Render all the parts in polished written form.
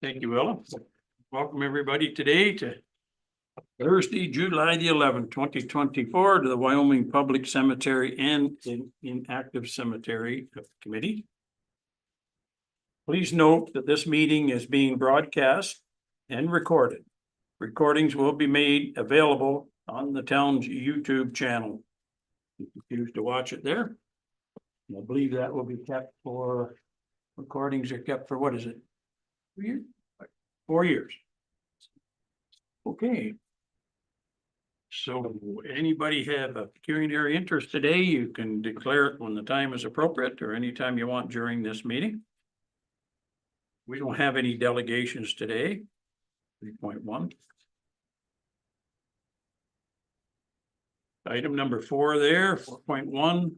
Thank you, Willa. Welcome everybody today to Thursday, July the 11th, 2024 to the Wyoming Public Cemetery and Inactive Cemetery Committee. Please note that this meeting is being broadcast and recorded. Recordings will be made available on the town's YouTube channel. If you choose to watch it there. I believe that will be kept for, recordings are kept for, what is it? 4 years? 4 years. Okay. So anybody have a pecuniary interest today, you can declare it when the time is appropriate or anytime you want during this meeting. We don't have any delegations today. 3.1. Item number 4 there, 4.1.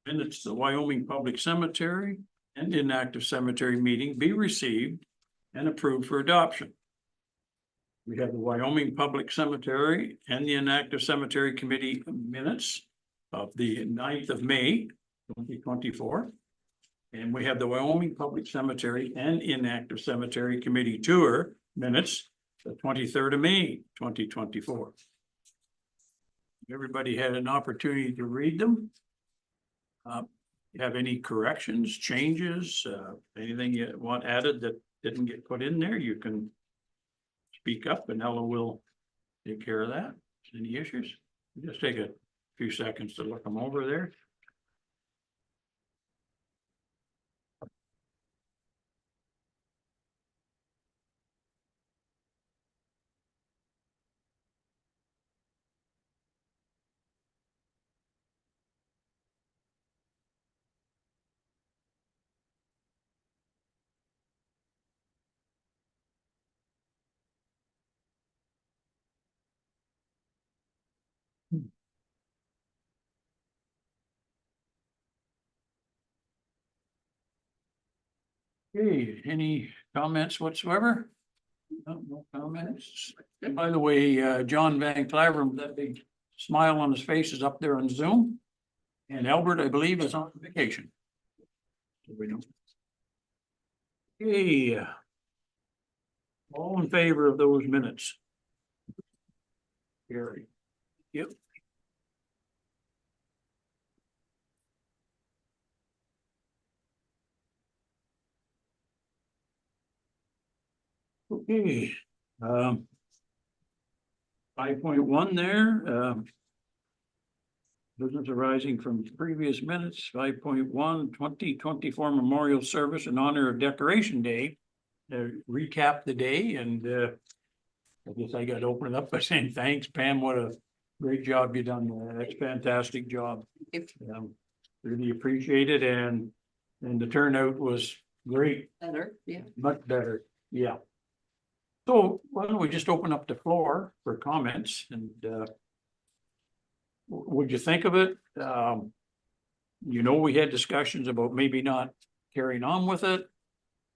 Minutes to the Wyoming Public Cemetery and Inactive Cemetery meeting be received and approved for adoption. We have the Wyoming Public Cemetery and the Inactive Cemetery Committee minutes of the 9th of May, 2024. And we have the Wyoming Public Cemetery and Inactive Cemetery Committee tour minutes, the 23rd of May, 2024. Everybody had an opportunity to read them. Have any corrections, changes, anything you want added that didn't get put in there, you can speak up and Ella will take care of that. Any issues? Just take a few seconds to look them over there. Okay, any comments whatsoever? No comments. And by the way, John Van Claveren, that big smile on his face is up there on Zoom. And Albert, I believe, is on vacation. So we know. Okay. All in favor of those minutes? Gary. Yep. Okay. 5.1 there. Business arising from previous minutes. 5.1 2024 memorial service in honor of Decoration Day. Recap the day, and I guess I got to open it up by saying thanks, Pam. What a great job you done. That's a fantastic job. Really appreciate it, and the turnout was great. Better, yeah. Much better, yeah. So why don't we just open up the floor for comments, and what'd you think of it? You know, we had discussions about maybe not carrying on with it.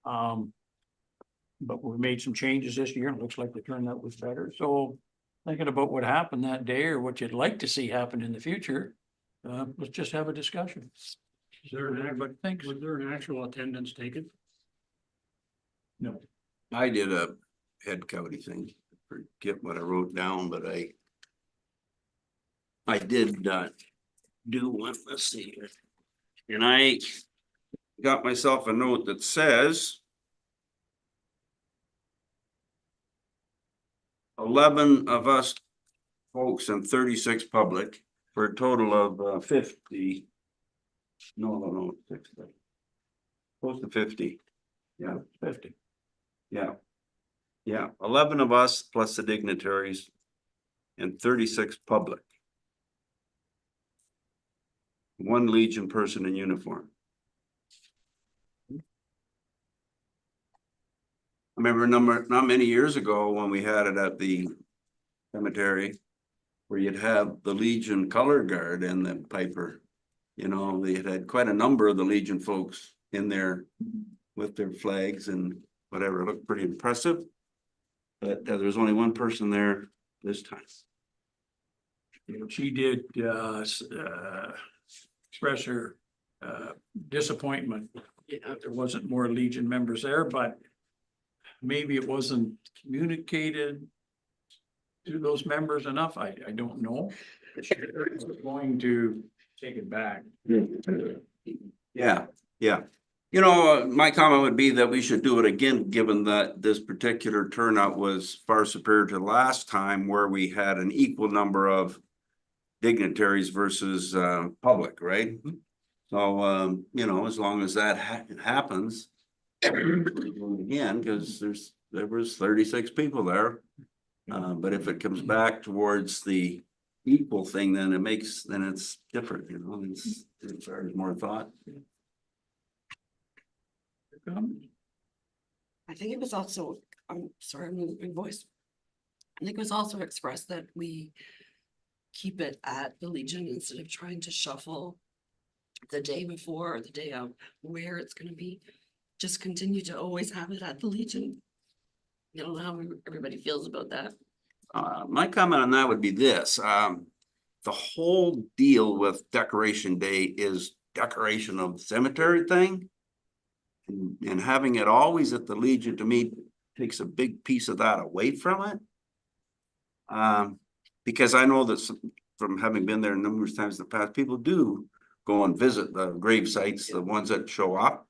But we made some changes this year and it looks like the turnout was better. So thinking about what happened that day or what you'd like to see happen in the future, let's just have a discussion. Was there an actual attendance taken? No. I did a head county thing, forget what I wrote down, but I did do one, let's see here. And I got myself a note that says 11 of us folks and 36 public for a total of 50. No, 60. Close to 50. Yeah, 50. Yeah, 11 of us plus the dignitaries and 36 public. One Legion person in uniform. I remember not many years ago when we had it at the cemetery where you'd have the Legion color guard and the piper. You know, they had quite a number of the Legion folks in there with their flags and whatever. It looked pretty impressive. But there was only one person there this time. She did express her disappointment. There wasn't more Legion members there, but maybe it wasn't communicated to those members enough. I don't know. Going to take it back. Yeah, yeah. You know, my comment would be that we should do it again, given that this particular turnout was far superior to last time where we had an equal number of dignitaries versus public, right? So, you know, as long as that happens. Again, because there was 36 people there. But if it comes back towards the equal thing, then then it's different, you know, it's there's more thought. I think it was also, I'm sorry, I'm losing my voice. I think it was also expressed that we keep it at the Legion instead of trying to shuffle the day before or the day of where it's gonna be. Just continue to always have it at the Legion. You don't know how everybody feels about that. My comment on that would be this, the whole deal with Decoration Day is decoration of cemetery thing. And having it always at the Legion, to me, takes a big piece of that away from it. Because I know that from having been there numerous times in the past, people do go and visit the grave sites, the ones that show up.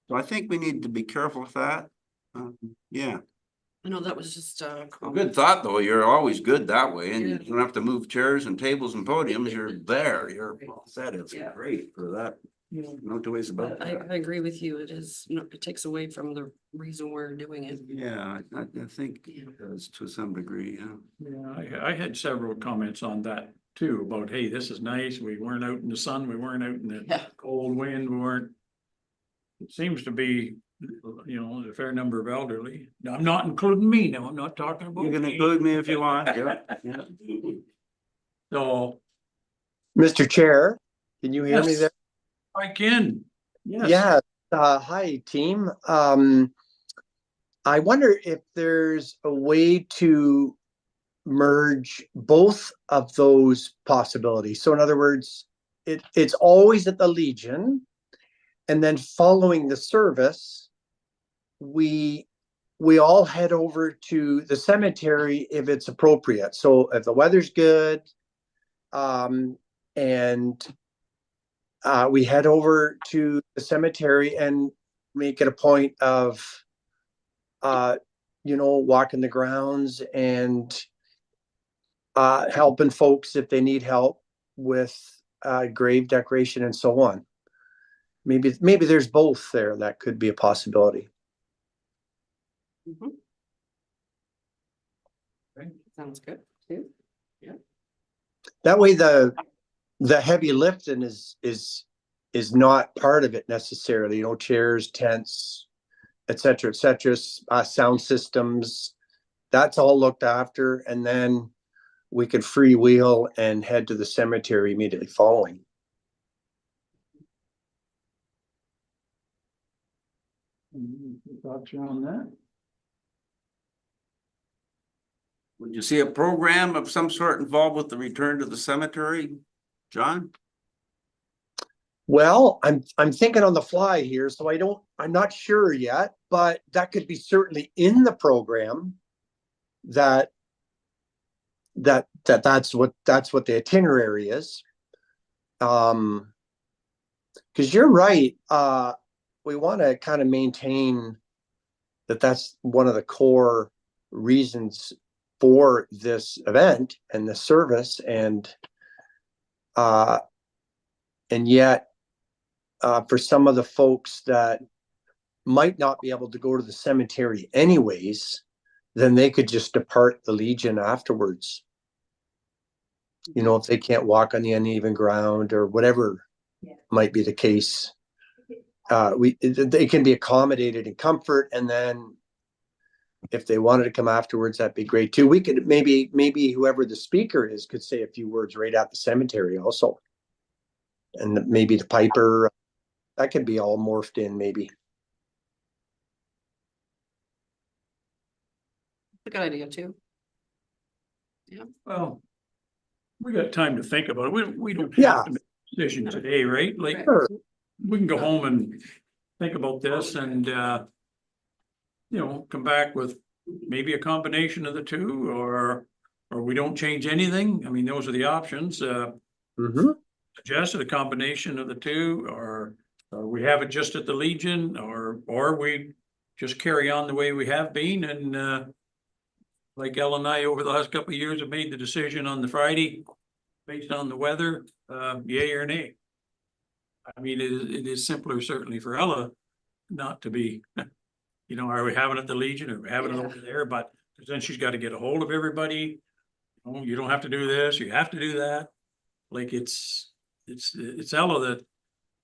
So I think we need to be careful with that. Yeah. I know that was just A good thought, though. You're always good that way, and you Yeah. don't have to move chairs and tables and podiums. You're there. You're all set. It's Yeah. great for that. No two ways about But I that. agree with you. It is, you know, it takes away from the reason we're doing it. Yeah, I think it does to some degree, yeah. Yeah, I had several comments on that too, about, hey, this is nice. We weren't out in the sun. We weren't out in the Yeah. cold wind. We weren't. It seems to be, you know, a fair number of elderly. Now, I'm not including me now. I'm not talking about. You can me. include me if you want, yeah, yeah. So, Mr. Chair, can you hear me yes, there? I can. Yes. Yeah, hi, team. I wonder if there's a way to merge both of those possibilities. So in other words, it's always at the Legion, and then following the service, we all head over to the cemetery if it's appropriate. So if the weather's good, and we head over to the cemetery and make it a point of, you know, walking the grounds and helping folks if they need help with grave decoration and so on. Maybe there's both there. That could be a possibility. Mhm. Sounds good too. That way the heavy lifting is not part of it necessarily, you know, chairs, tents, et cetera, sound systems, that's all looked after, and then we could freewheel and head to the cemetery immediately following. Any thoughts on that? Would you see a program of some sort involved with the return to the cemetery, John? Well, I'm thinking on the fly here, so I'm not sure yet, but that could be certainly in the program. That's what the itinerary is. Because you're right, we want to kind of maintain that's one of the core reasons for this event and this service, and yet for some of the folks that might not be able to go to the cemetery anyways, then they could just depart the Legion afterwards. You know, if they can't walk on the uneven ground or whatever might be the case, they can be accommodated in comfort, and then if they wanted to come afterwards, that'd be great too. We could maybe whoever the speaker is could say a few words right at the cemetery also, and maybe the piper, that could be all morphed in maybe. A good idea too. Yeah. Well, we got time to think about it. We don't Yeah. have to make a decision today, right? Like, Sure. we can go home and think about this and, you know, come back with maybe a combination of the two, or we don't change anything. I mean, those are the options, Mm-hmm. suggested a combination of the two, or we have it just at the Legion, or we just carry on the way we have been, and like Ellen and I over the last couple of years have made the decision on the Friday based on the weather, yay or nay. I mean, it is simpler certainly for Ella not to be, you know, are we having it at the Legion or having it Yeah. over there? But then she's got to get a hold of everybody. Oh, you don't have to do this, you have to do that. Like it's Ella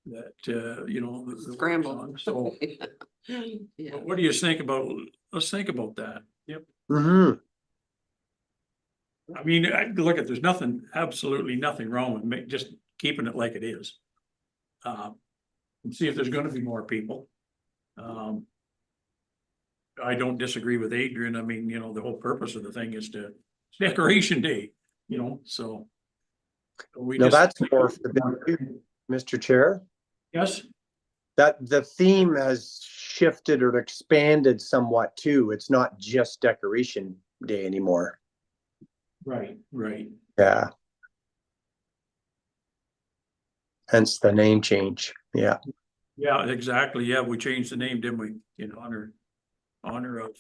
that, you know. Scramble. So Yeah. what do you think about, let's think about that. Yep. Mm-hmm. I mean, look at, there's nothing, absolutely nothing wrong with just keeping it like it is. And see if there's gonna be more people. I don't disagree with Adrian. I mean, you know, the whole purpose of the thing is it's Decoration Day, you know, so. We Now just. that's more for the, Mr. Chair, Yes, that the theme has shifted or expanded somewhat too. It's not just Decoration Day anymore. right. Yeah. Hence the name change. Yeah. Yeah, exactly. Yeah, we changed the name, didn't we? In honor of.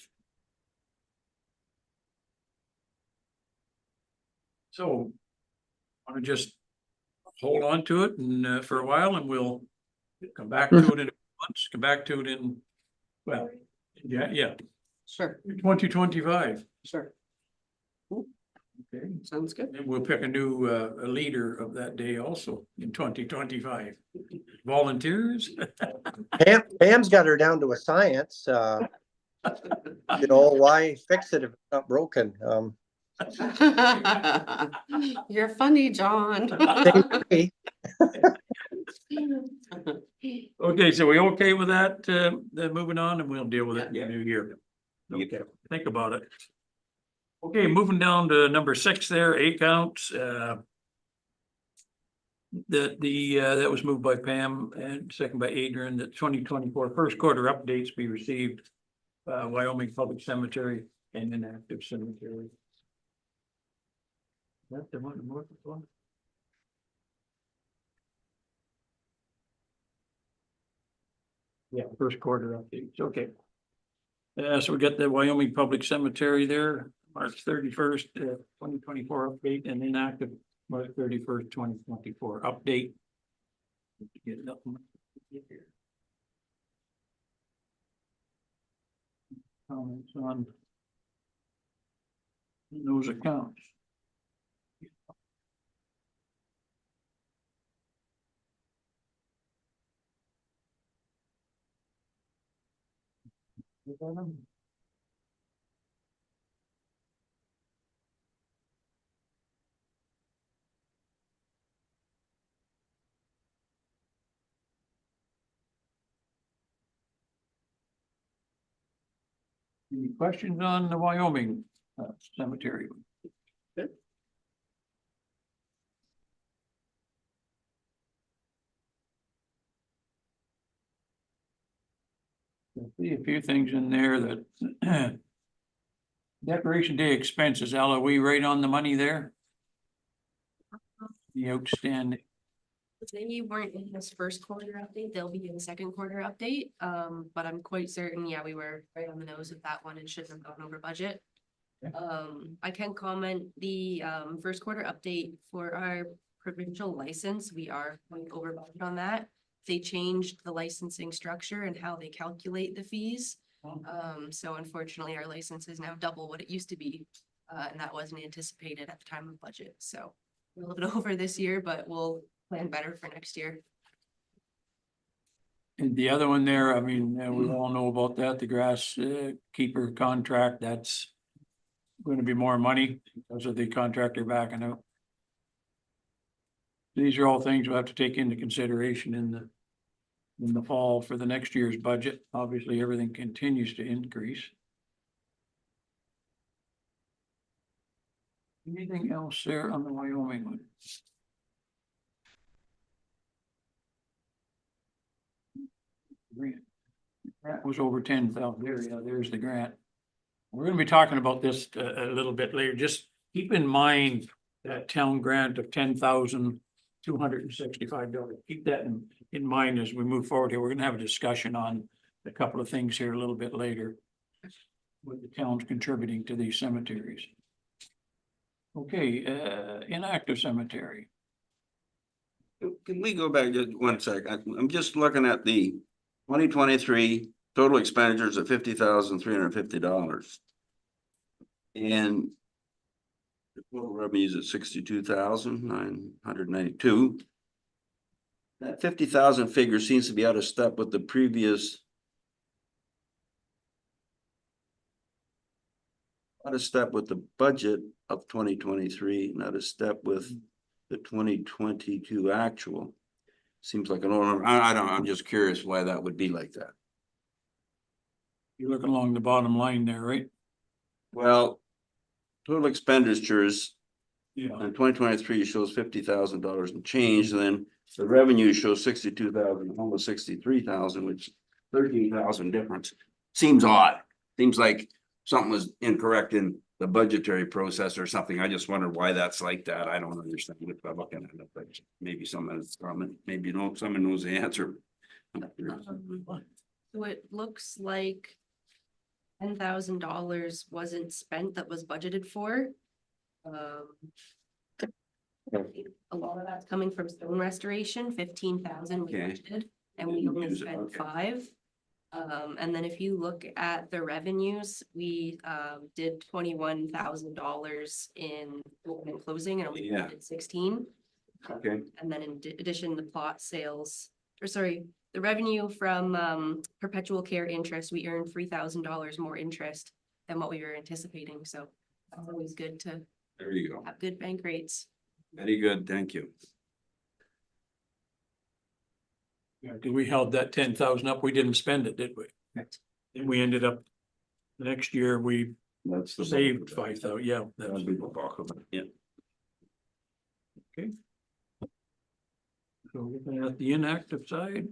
So. I want to just hold on to it and for a while, and we'll come back to it in months, come back to it in, well, yeah, Sure, 2025. sure. Okay, Sounds good. and we'll pick a new a leader of that day also in 2025. Volunteers? Pam's got her down to a science. You know, why fix it if it's not broken? You're funny, John. Hey, Okay, so we okay with that, then moving on, and we'll deal with it in the new year. Okay, think about it. Okay, moving down to number 6 there, accounts, that was moved by Pam and second by Adrian, that 2024 first quarter updates be received. Wyoming Public Cemetery and Inactive Cemetery. That's the one. Yeah, first quarter updates, okay. So we got the Wyoming Public Cemetery there, March 31st, 2024 update, and Inactive March 31st, 2024 update. Get it up. Comments on those accounts. Any questions on the Wyoming cemetery? I see a few things in there that Decoration Day expenses, Al, are we right on the money there? The outstanding, They weren't in this first quarter update, they'll be in the second quarter update, but I'm quite certain, yeah, we were right on the nose with that one and shouldn't have gone over budget. Okay. I can comment the first quarter update for our provincial license, we are going over budget on that. They changed the licensing structure and how they calculate the fees. So unfortunately, our license is now double what it used to be, and that wasn't anticipated at the time of budget, so we're a little bit over this year, but we'll plan better for next year. and the other one there, I mean, we all know about that, the grass keeper contract, that's going to be more money because of the contractor backing out. These are all things we'll have to take into consideration in the fall for the next year's budget. Obviously, everything continues to increase. Anything else there on the Wyoming one? Grant was over 10,000. There, yeah, there's the grant. We're gonna be talking about this a little bit later. Just keep in mind that town grant of $10,265. Keep that in mind as we move forward here. We're gonna have a discussion on a couple of things here a little bit later. With the towns contributing to these cemeteries. Okay, inactive cemetery. Can we go back just one sec? I'm just looking at the 2023 total expenditures of $50,350. And the total revenues at 62,992. That 50,000 figure seems to be out of step with the previous. Out of step with the budget of 2023, not a step with the 2022 actual. Seems like an order. I don't, I'm just curious why that would be like that. You're looking along the bottom line there, right? Well, total expenditures Yeah. in 2023 shows $50,000 and change, and then the revenue shows 62,000, almost 63,000, which 13,000 difference. Seems odd. Seems like something was incorrect in the budgetary process or something. I just wonder why that's like that. I don't understand it by looking at it, but maybe someone's comment, maybe you know, someone knows the answer. So it looks like $10,000 wasn't spent that was budgeted for. A lot of that's coming from stone restoration, 15,000 we Okay. budgeted, and we only Use it, spent okay. 5. And then if you look at the revenues, we did $21,000 in open and closing and only Yeah. did 16. Okay, And then in addition, the plot sales, or sorry, the revenue from perpetual care interest, we earned $3,000 more interest than what we were anticipating, so that's always good to there you go. have good bank rates. Very good, thank you. Yeah, 'cause we held that 10,000 up. We didn't spend it, did we? Correct. And we ended up, the next year, we That's the. saved 5,000, yeah. That'll That's be the bulk of it, yeah. So looking at the inactive side.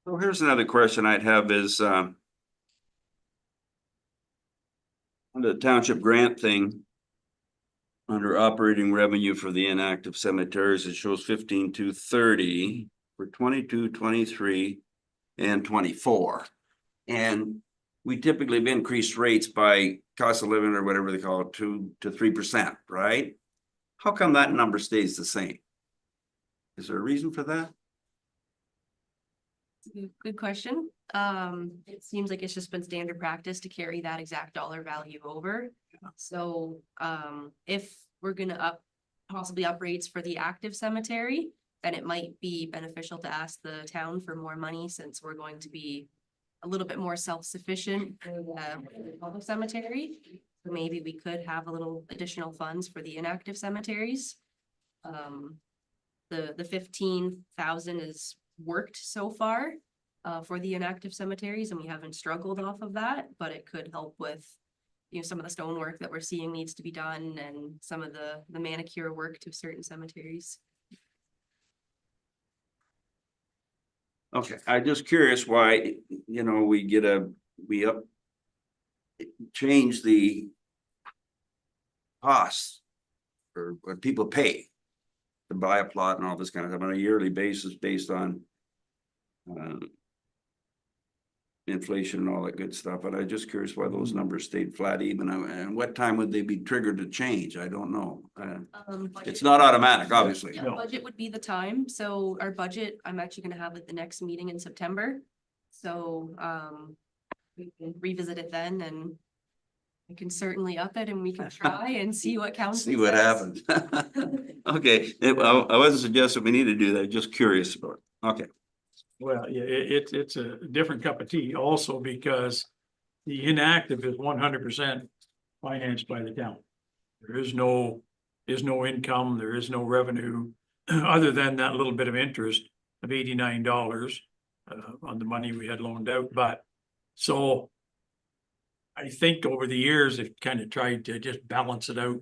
Well, here's another question I'd have is, under the township grant thing. Under operating revenue for the inactive cemeteries, it shows 15,230 for 22, 23, and 24. And we typically have increased rates by cost of living or whatever they call it, 2 to 3%, right? How come that number stays the same? Is there a reason for that? Good question. It seems like it's just been standard practice to carry that exact dollar value over. So, if we're gonna possibly up rates for the active cemetery, then it might be beneficial to ask the town for more money since we're going to be a little bit more self-sufficient in the public cemetery. So maybe we could have a little additional funds for the inactive cemeteries. The 15,000 is worked so far for the inactive cemeteries, and we haven't struggled off of that, but it could help with, you know, some of the stonework that we're seeing needs to be done and some of the manicure work to certain cemeteries. Okay, I'm just curious why, you know, we change the costs or what people pay to buy a plot and all this kind of stuff on a yearly basis based on inflation and all that good stuff, but I'm just curious why those numbers stayed flat even, and what time would they be triggered to change? I don't know. It's not automatic, obviously. Yeah, No. budget would be the time. So our budget, I'm actually gonna have at the next meeting in September. So, we can revisit it then and we can certainly up it and we can try and see what council See what says. happens. Okay, I wasn't suggesting we need to do that, just curious about it. Okay, Well, yeah, it's a different cup of tea also because the inactive is 100% financed by the town. There is no income, there is no revenue, other than that little bit of interest of $89 on the money we had loaned out, but so I think over the years, it kind of tried to just balance it out,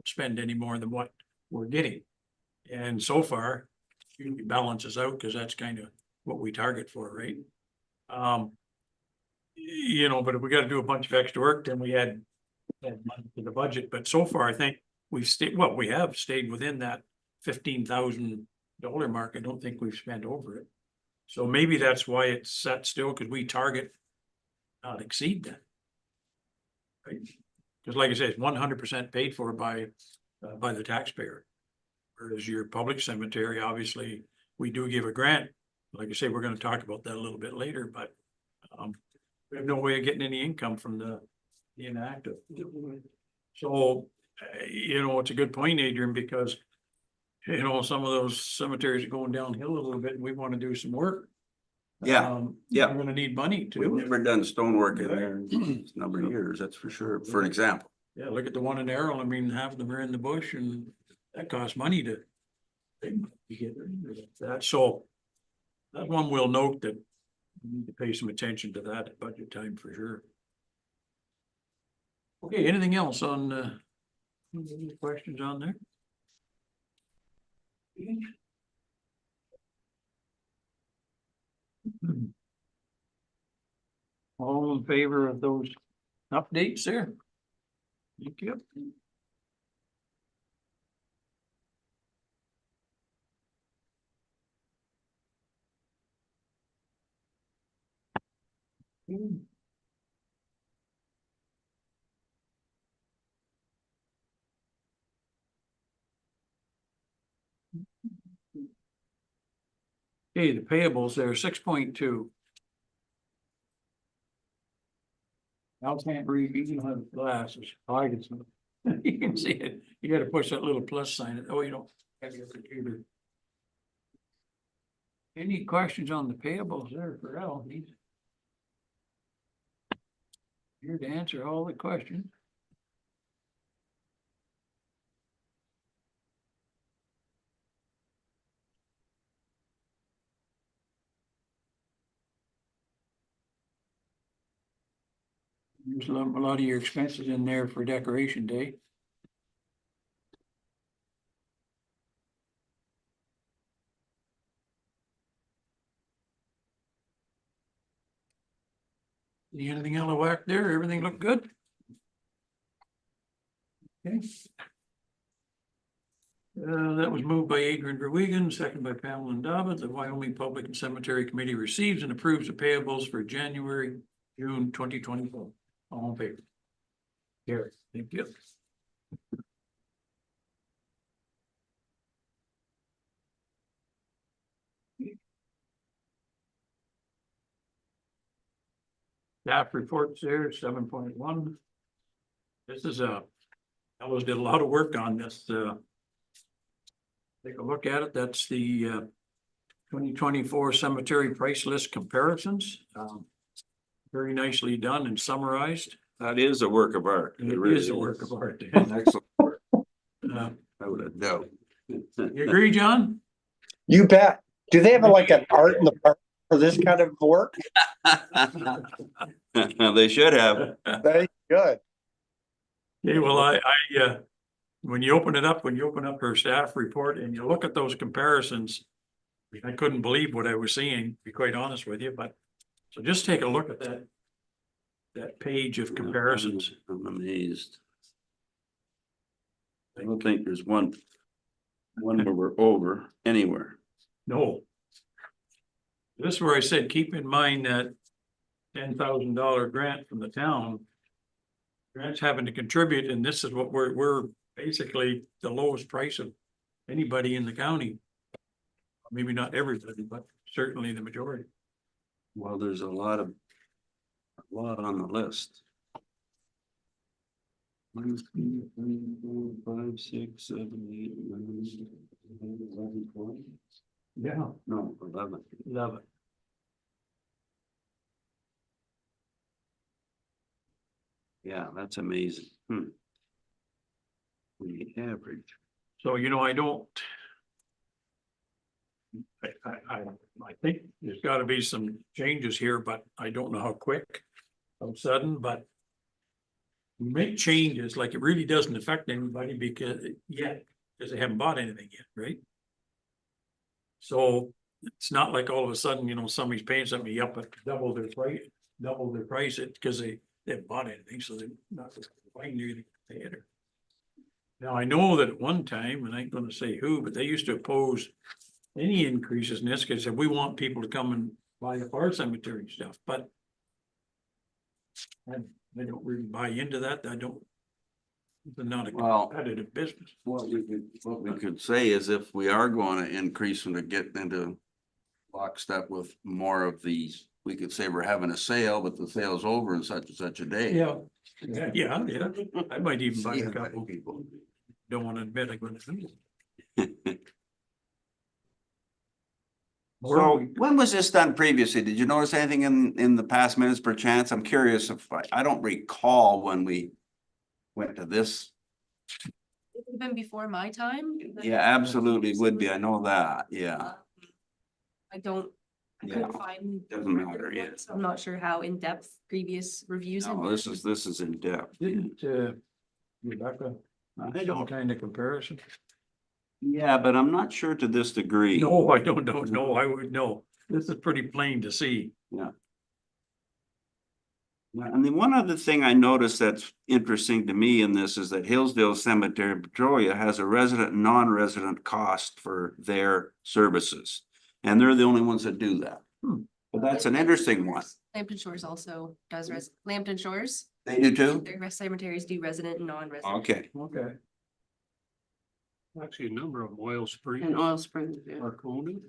spend any more than what we're getting. And so far, it balances out because that's kind of what we target for, right? You know, but if we got to do a bunch of extra work, then we had money for the budget. But so far, I think we've stayed, well, we have stayed within that $15,000 mark. I don't think we've spent over it. So maybe that's why it's set still, because we target not exceed that. Right? Because like I said, it's 100% paid for by the taxpayer. Whereas your public cemetery, obviously, we do give a grant. Like I say, we're gonna talk about that a little bit later, but we have no way of getting any income from the inactive. So, you know, it's a good point, Adrian, because you know, some of those cemeteries are going downhill a little bit and we want to do some work. Yeah, yeah. We're gonna need money We've too. never done stonework in there in a number of years, that's for sure, for an example. Yeah, look at the one in Errol. I mean, half of them are in the bush and that costs money to get rid of that. So that one will note that we need to pay some attention to that at budget time for sure. Okay, anything else on, any questions on there? All in favor of those updates there? Thank you. Okay, the payables there, 6.2. Al can't read, you don't have glasses. I can see. You can see it. You gotta push that little plus sign. Oh, you don't have your computer. Any questions on the payables there for Al? He's here to answer all the questions. There's a lot of your expenses in there for decoration day. Anything out of whack there? Everything look good? Okay. That was moved by Adrian Verwegen, second by Pamela Davitt. The Wyoming Public and Cemetery Committee receives and approves the payables for January, June 2024. All in favor? Here, thank you. Staff reports there, 7.1. This is Ellis did a lot of work on this. Take a look at it. That's the 2024 cemetery price list comparisons. Very nicely done and summarized. That is a work of art. It really is a work of art. Excellent work, Uh, I would have doubt. You agree, John? You bet. Do they have like an art in the park for this kind of work? They should have. Very good. Okay, well, when you open up her staff report and you look at those comparisons, I couldn't believe what I was seeing, to be quite honest with you, but, so just take a look at that page of comparisons. I'm amazed. I don't think there's one where we're over anywhere. No. This is where I said, keep in mind that $10,000 grant from the town. Grants having to contribute, and this is what we're basically the lowest price of anybody in the county. Maybe not everybody, but certainly the majority. Well, there's a lot on the list. 1, 2, 3, 4, 5, 6, 7, 8, 9, 10, 11, 12. Yeah. No, 11. Love it. Yeah, that's amazing. The average. So, you know, I think there's gotta be some changes here, but I don't know how quick, how sudden, but make changes, like it really doesn't affect anybody because they haven't bought anything yet, right? So it's not like all of a sudden, you know, somebody's paying something up at double their price it because they haven't bought anything, so they're not buying anything to pay it. Now, I know that at one time, and I ain't gonna say who, but they used to oppose any increases in this, because we want people to come and buy up our cemetery stuff, but I don't really buy into that. I don't. It's not a Well- competitive business. What we could say is if we are going to increase them to get into lockstep with more of these, we could say we're having a sale, but the sale's over in such and such a day. Yeah. I might even buy See a how many couple. people. Don't wanna admit I'm gonna do it. So when was this done previously? Did you notice anything in the past minutes per chance? I'm curious if I don't recall when we went to this. It would have been before my time. but, Yeah, absolutely would be. I know that. Yeah. uh, I couldn't Yeah. find. Doesn't matter, yeah. So I'm not sure how in-depth previous reviews. have No, been. this is in depth. Didn't, Rebecca, I some don't, kind of comparison? yeah, but I'm not sure to this degree. No, I don't know. No, I would know. This is pretty plain to see. Yeah. Yeah, and the one other thing I noticed that's interesting to me in this is that Hillsdale Cemetery in Petrolia has a resident and non-resident cost for their services. And they're the only ones that do that. Hmm. But that's an interesting one. Lambton Shores also does Lambton Shores, They do too? their cemeteries do resident and non-resident. Okay. Okay. Actually, a number of Oil Springs, And Oil Springs, yeah. Arcona,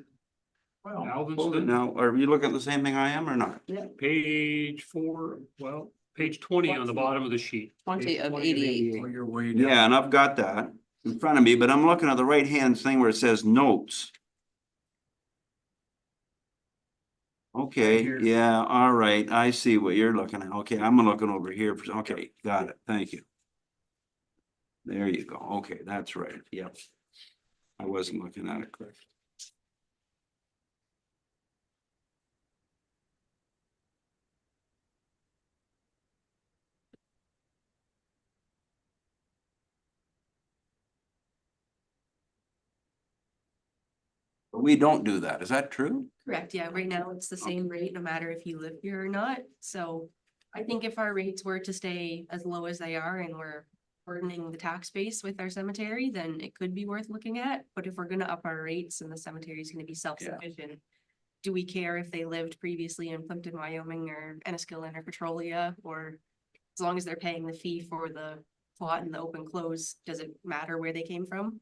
Well, Hold it Galveston, now, are you looking at the same thing I am or not? page 4, well, page 20 on the bottom of the sheet. 20 of 20 88. well, you're way down. Yeah, and I've got that in front of me, but I'm looking at the right-hand thing where it says notes. Okay, Here. yeah, all right, I see what you're looking at. Okay, I'm looking over here. Okay, got it, thank you. There you go. Okay, that's right, yep. I wasn't looking at it correct. But we don't do that, is that true? Correct, yeah, right now it's the same rate, no matter if you live here or not, so I think if our rates were to stay as low as they are and we're burdening the tax base with our cemetery, then it could be worth looking at, but if we're gonna up our rates and the cemetery is gonna be self-sufficient, do we care if they lived previously in Plympton-Wyoming or Enniskillen or Petrolia, or as long as they're paying the fee for the plot and the open close, does it matter where they came from?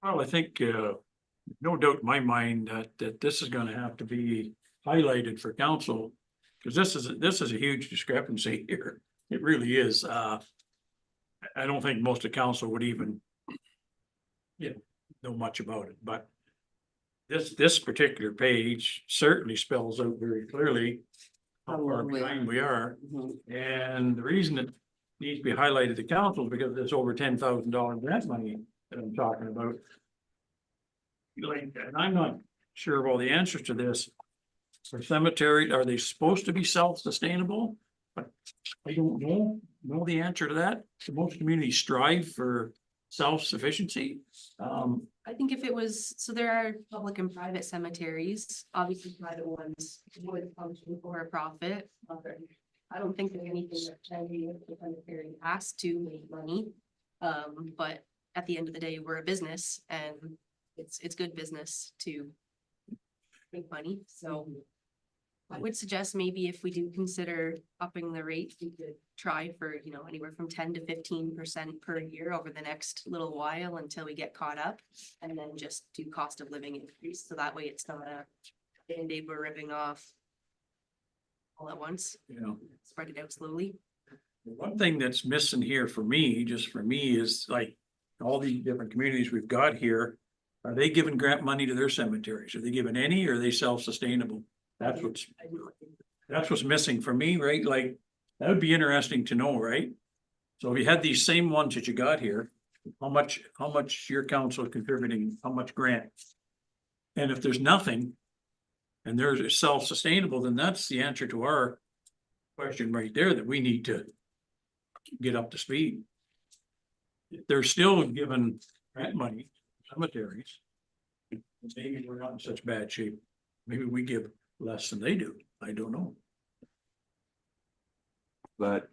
Well, I think, no doubt in my mind that this is gonna have to be highlighted for council. Cause this is a huge discrepancy here. It really is. I don't think most of council would even know much about it, but this particular page certainly spells out very clearly how far behind we are. And the reason it needs to be highlighted to council is because it's over $10,000 grant money that I'm talking about. Like, and I'm not sure of all the answers to this. For cemetery, are they supposed to be self-sustainable? But I don't know the answer to that. So most communities strive for self-sufficiency. I think if it was, so there are public and private cemeteries, obviously private ones would function for a profit. I don't think there's anything that the cemetery has to make money. But at the end of the day, we're a business and it's good business to make money, so. I would suggest maybe if we do consider upping the rate, we could try for, you know, anywhere from 10 to 15% per year over the next little while until we get caught up. And then just do cost of living increase, so that way it's not a Band-Aid we're ripping off all at once, You know, spread it out slowly. one thing that's missing here for me, just for me, is like all the different communities we've got here. Are they giving grant money to their cemeteries? Are they giving any, or are they self-sustainable? That's what's missing for me, right? Like, that would be interesting to know, right? So if you had these same ones that you got here, how much your council contributing, how much grant? And if there's nothing, and there's self-sustainable, then that's the answer to our question right there, that we need to get up to speed. If they're still given grant money, cemeteries, maybe we're not in such bad shape. Maybe we give less than they do. I don't know. But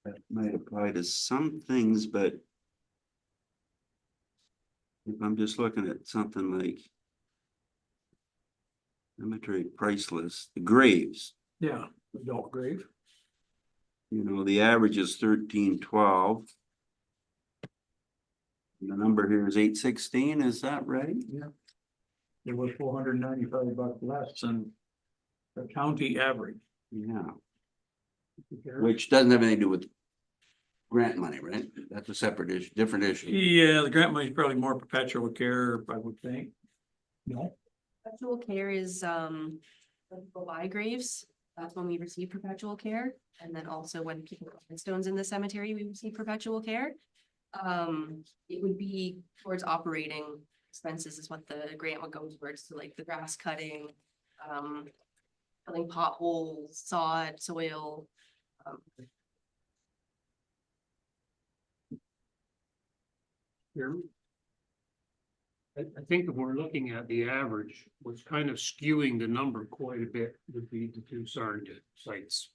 that might apply to some things, but if I'm just looking at something like cemetery price list, the graves, Yeah, adult grave. you know, the average is 1312. The number here is 816, is that right? Yeah. It was $495 less than the county average. Yeah, which doesn't have anything to do with grant money, right? That's a separate issue, different issue. Yeah, the grant money is probably more perpetual care, I would think. No, Perpetual care is, when people buy graves, that's when we receive perpetual care. And then also when people put stones in the cemetery, we receive perpetual care. It would be towards operating expenses is what the grant would go towards, so like the grass cutting, filling potholes, sod, soil. Here. I think if we're looking at the average, what's kind of skewing the number quite a bit would be the two Sarnia sites.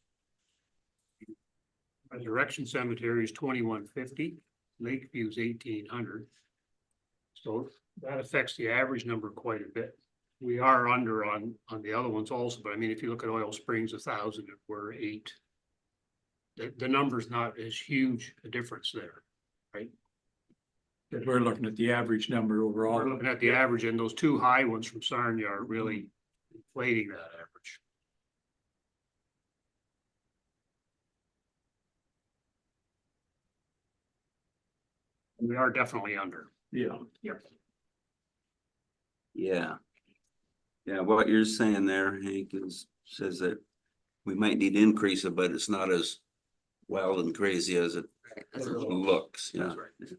Resurrection Cemetery is 2150, Lakeview's 1800. So that affects the average number quite a bit. We are under on the other ones also, but I mean, if you look at Oil Springs, 1,000, we're 8. The number's not as huge a difference there, right? because we're looking at the average number overall. We're looking at the average, and those two high ones from Sarnia are really inflating that average. We are definitely under. Yeah. Yeah. Yeah, what you're saying there, Hank, says that we might need to increase it, but it's not as wild and crazy as it looks, yeah. That's right.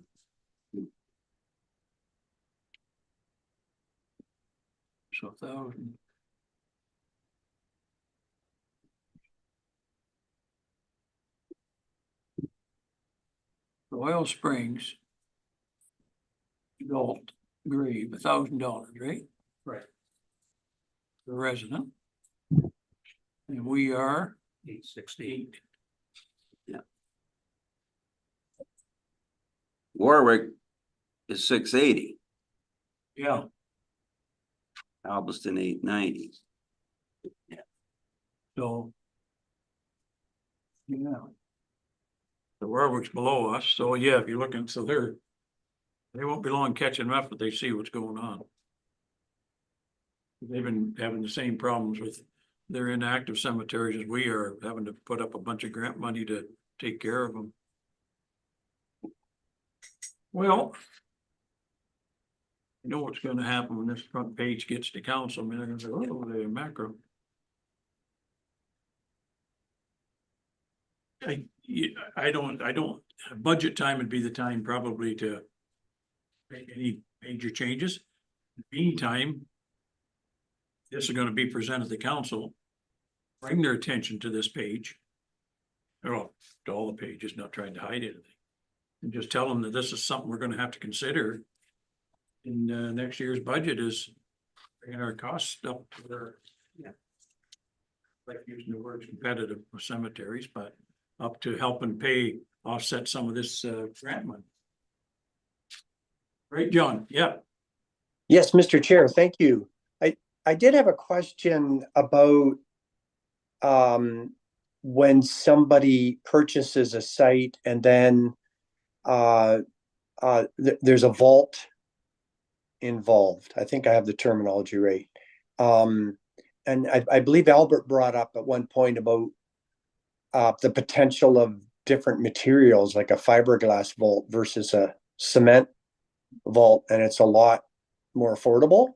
So 1,000. Oil Springs. Adult grave, $1,000, right? Right. The resident. And we are 860. Warwick is 680, yeah, Galveston 890. so. Yeah. The Warwick's below us, so yeah, if you're looking, so they won't be long catching up, but they see what's going on. They've been having the same problems with their inactive cemeteries as we are, having to put up a bunch of grant money to take care of them. Well. You know what's gonna happen when this front page gets to council, I mean, they're gonna say, oh, they're macro. I don't, budget time would be the time probably to make any major changes. Meantime, this is gonna be presented to council. Bring their attention to this page. Well, to all the pages, not trying to hide anything. And just tell them that this is something we're gonna have to consider. In next year's budget is bringing our costs up to their. Like using the word competitive with cemeteries, but up to helping pay, offset some of this grant money. Right, John? Yeah. Yes, Mr. Chair, thank you. I did have a question about when somebody purchases a site and then there's a vault involved. I think I have the terminology right. And I believe Albert brought up at one point about the potential of different materials, like a fiberglass vault versus a cement vault, and it's a lot more affordable.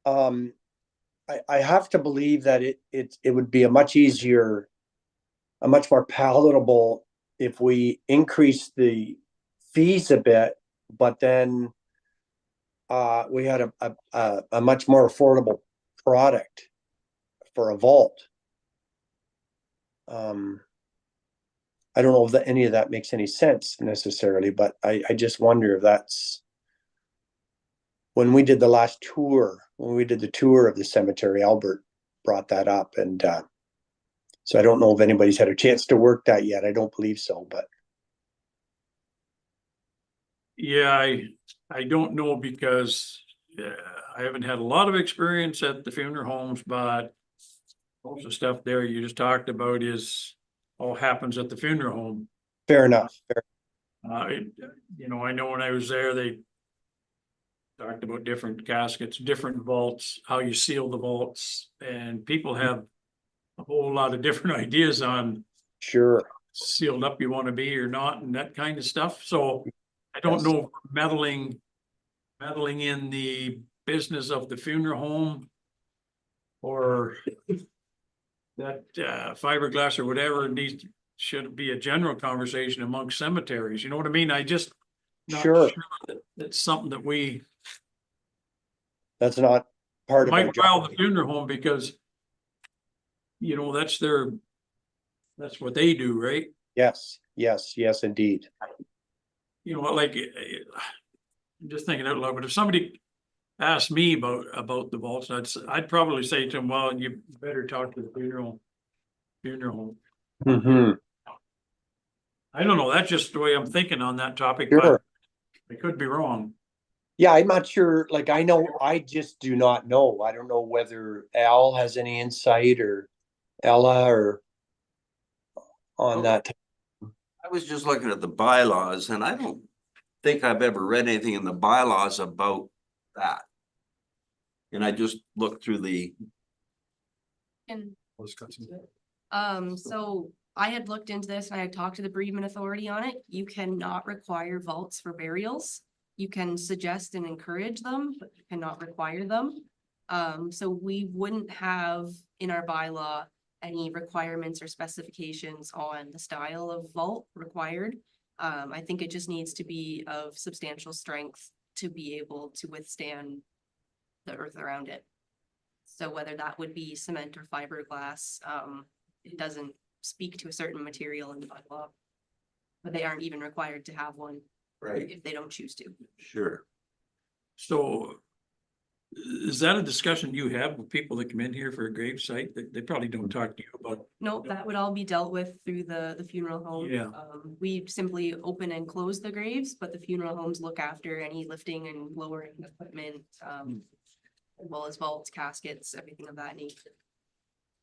I have to believe that it would be a much easier, a much more palatable if we increase the fees a bit, but then we had a much more affordable product for a vault. I don't know if any of that makes any sense necessarily, but I just wonder if that's when we did the last tour, when we did the tour of the cemetery, Albert brought that up, and so I don't know if anybody's had a chance to work that yet. I don't believe so, but Yeah, I don't know because I haven't had a lot of experience at the funeral homes, but most of the stuff there you just talked about is all happens at the funeral home. fair enough. Fair. I know when I was there, they talked about different caskets, different vaults, how you seal the vaults, and people have a whole lot of different ideas on Sure. sealed up you want to be or not and that kind of stuff. So I don't Yes. know if we're meddling in the business of the funeral home or that fiberglass or whatever should be a general conversation amongst cemeteries. You know what I mean? I just not Sure. that it's something that we That's not part of our might rile job. the funeral home because that's what they do, right? Yes, indeed. You know, like I'm just thinking out loud, but if somebody asked me about the vaults, I'd probably say to them, well, you better talk to the funeral home. Mhm. I don't know, that's just the way I'm thinking on that topic, but Sure. I could be wrong. Yeah, I'm not sure. Like, I just do not know. I don't know whether Al has any insight or Ella or on that. I was just looking at the bylaws and I don't think I've ever read anything in the bylaws about that. And I just looked through the, And so I had looked into this and I had talked to the bereavement authority on it. You cannot require vaults for burials. You can suggest and encourage them, but you cannot require them. So we wouldn't have in our bylaw any requirements or specifications on the style of vault required. I think it just needs to be of substantial strength to be able to withstand the earth around it. So whether that would be cement or fiberglass, it doesn't speak to a certain material in the bylaw. But they aren't even required to have one right, if they don't choose to. sure. So is that a discussion you have with people that come in here for a grave site? They probably don't talk to you about. Nope, that would all be dealt with through the funeral home. Yeah. We simply open and close the graves, but the funeral homes look after any lifting and lowering equipment, as well as vaults, caskets, everything of that nature.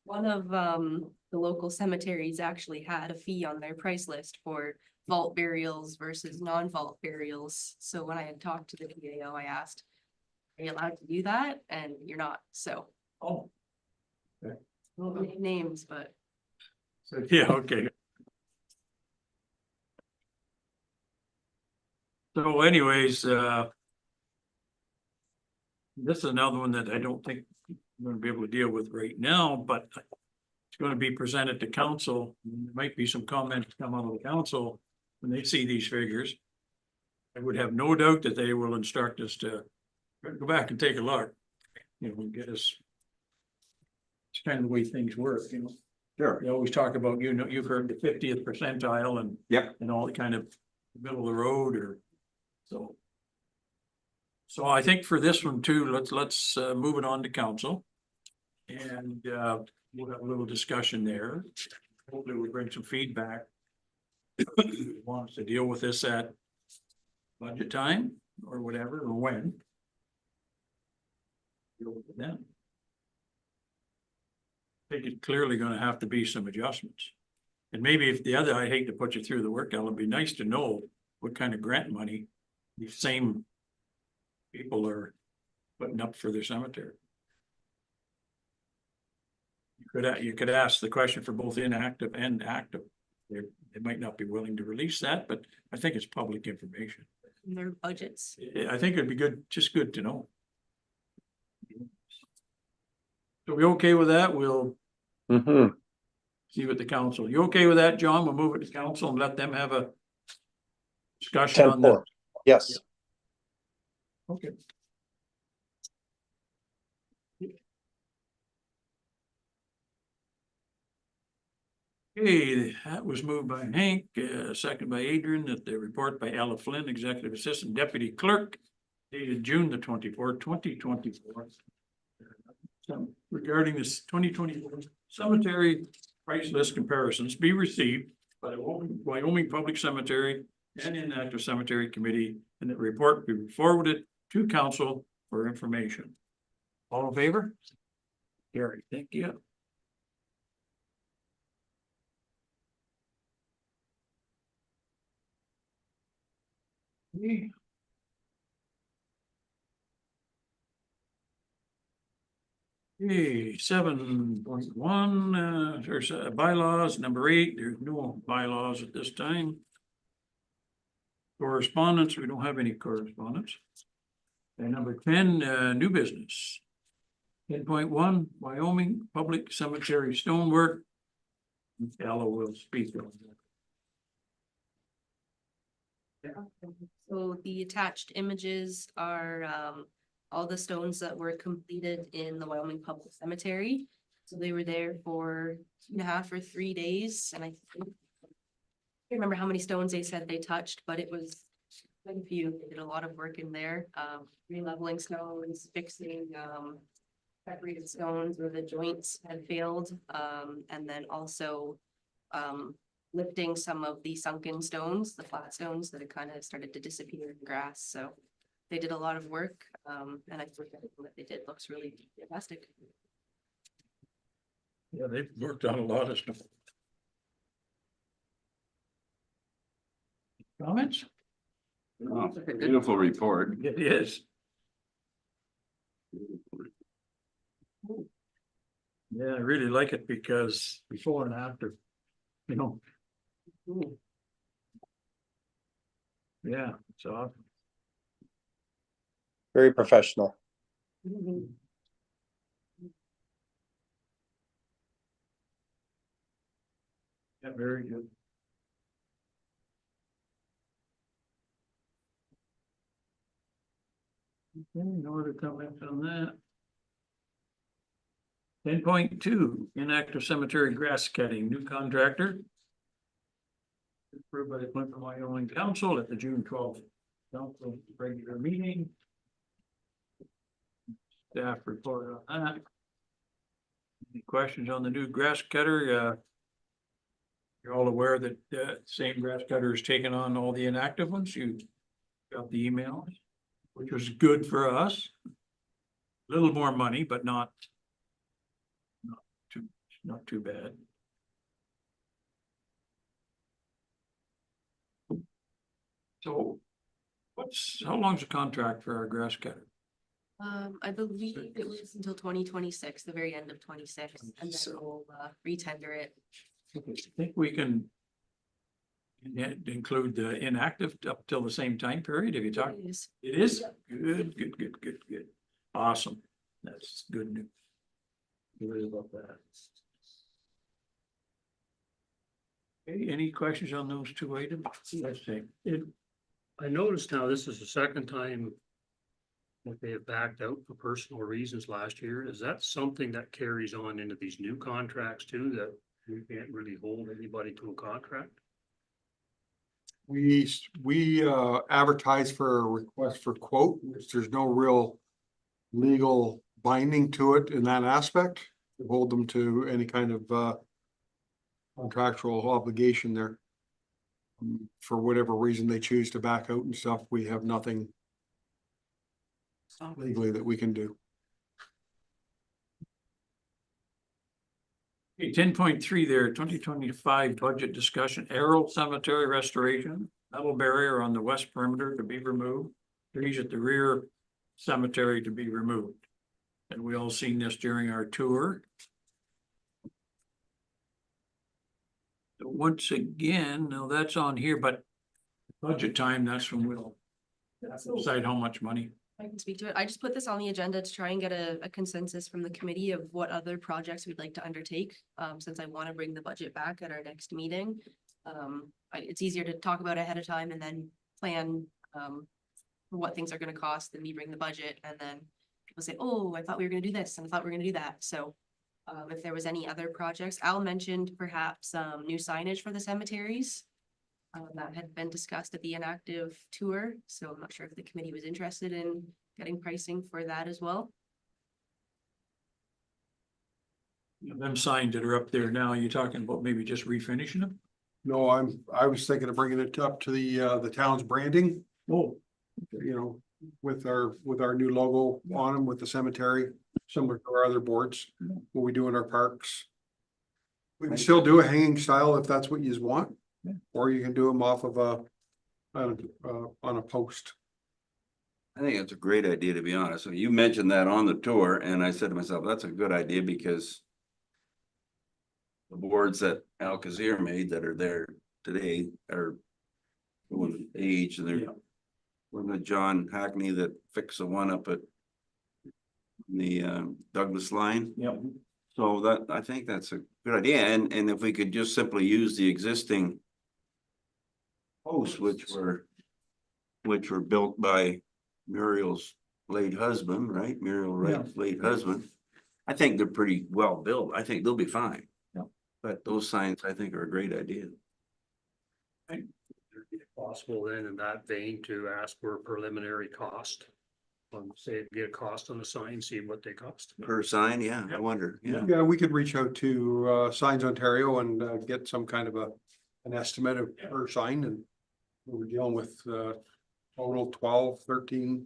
One of the local cemeteries actually had a fee on their price list for vault burials versus non-vault burials. So when I had talked to the PAO, I asked, are you allowed to do that? And you're not, so. Oh. Won't name names, but So, yeah, okay. So anyways, this is another one that I don't think I'm gonna be able to deal with right now, but it's gonna be presented to council. There might be some comments come out of the council when they see these figures. I would have no doubt that they will instruct us to go back and take a look, get us. It's kind of the way things work, Sure. They always talk about, you've heard the 50th percentile and. Yep. And all the kind of middle of the road or so. So I think for this one too, let's move it on to council. And we'll have a little discussion there. Hopefully we'll bring some feedback. Wants to deal with this at budget time or whatever, or when. Deal with them. I think it's clearly gonna have to be some adjustments. And maybe if the other, I hate to put you through the work, it'd be nice to know what kind of grant money these same people are putting up for their cemetery. You could ask the question for both inactive and active. They might not be willing to release that, but I think it's public information. their budgets. I think it'd be good to know. So we okay with that? We'll Mhm. see what the council, you okay with that, John? We'll move it to council and let them have a discussion on that. 10-4. Yes. Okay. Okay, that was moved by Hank, second by Adrian, that the report by Ella Flynn, Executive Assistant Deputy Clerk, dated June the 24th, 2024. Regarding this 2024 cemetery price list comparisons be received by the Wyoming Public Cemetery and Inactive Cemetery Committee, and the report be forwarded to council for information. All in favor? Gary, thank you. Okay. Okay, 7.1, there's bylaws, number 8, there's no bylaws at this time. Correspondence, we don't have any correspondence. And number 10, new business. 10.1, Wyoming Public Cemetery Stonework. Ella will speak on that. So the attached images are all the stones that were completed in the Wyoming Public Cemetery. So they were there for 2.5 or 3 days, and I can't remember how many stones they said they touched, but it was quite a few. They did a lot of work in there, re-leveling stones, fixing separated stones where the joints had failed, and then also lifting some of the sunken stones, the flat stones that had kind of started to disappear in grass. So they did a lot of work, and I think everything that they did looks really fantastic. Yeah, they've worked on a lot of stuff. Comments? Oh, beautiful report. It is. Yeah, I really like it because before and after, you know. Yeah, it's awesome. Very professional. Yeah, very good. Okay, no other comments on that. 10.2, inactive cemetery grass cutting, new contractor. Approved by the Plympton-Wyoming Council at the June 12th council regular meeting. Staff report on that. Any questions on the new grass cutter? You're all aware that same grass cutter is taking on all the inactive ones. You got the email, which was good for us. A little more money, but not too bad. So how long's the contract for our grass cutter? I believe it was until 2026, the very end of 26, and then we'll retender it. I think we can include the inactive up till the same time period. Have you talked? It is. It is? Good. Awesome. That's good news. Good about that. Okay, any questions on those two items? Let's see. I noticed now this is the second time that they have backed out for personal reasons last year. Is that something that carries on into these new contracts too, that we can't really hold anybody to a contract? We advertise for a request for quote, which there's no real legal binding to it in that aspect. To hold them to any kind of contractual obligation there. For whatever reason they choose to back out and stuff, we have nothing legally that we can do. Okay, 10.3 there, 2025 budget discussion, Errol Cemetery restoration, metal barrier on the west perimeter to be removed. Trees at the rear cemetery to be removed. And we all seen this during our tour. So once again, now that's on here, but budget time, that's when we'll decide how much money. I can speak to it. I just put this on the agenda to try and get a consensus from the committee of what other projects we'd like to undertake, since I want to bring the budget back at our next meeting. It's easier to talk about ahead of time and then plan what things are going to cost, then me bring the budget, and then people say, oh, I thought we were going to do this, and I thought we were going to do that. So If there was any other projects, Al mentioned perhaps, new signage for the cemeteries. That had been discussed at the Inactive tour, so I'm not sure if the committee was interested in getting pricing for that as well. Them signs that are up there now, you're talking about maybe just refinishing them? No, I was thinking of bringing it up to the town's branding, Oh, you know, with our new logo on them with the cemetery, similar to our other boards, what we do in our parks. We can still do a hanging style if that's what you want, Yeah. or you can do them off of on a post. I think it's a great idea, to be honest. So you mentioned that on the tour and I said to myself, that's a good idea because the boards that Alcazar made that are there today are going age and yeah. they're, wasn't it John Hackney that fixed the one up at the Douglas line? Yep. So that, I think that's a good idea. And if we could just simply use the existing posts, which were built by Muriel's late husband, right? Muriel Wright's late husband. I think they're pretty well built. I think they'll be fine. Yeah. But those signs, I think, are a great idea. Possible then in that vein to ask for a preliminary cost. Say, get a cost on the sign, see what they cost. Per sign, yeah, I wonder, yeah. Yeah, we could reach out to Signs Ontario and get some kind of an estimate of per sign, and we're dealing with total 12, 13,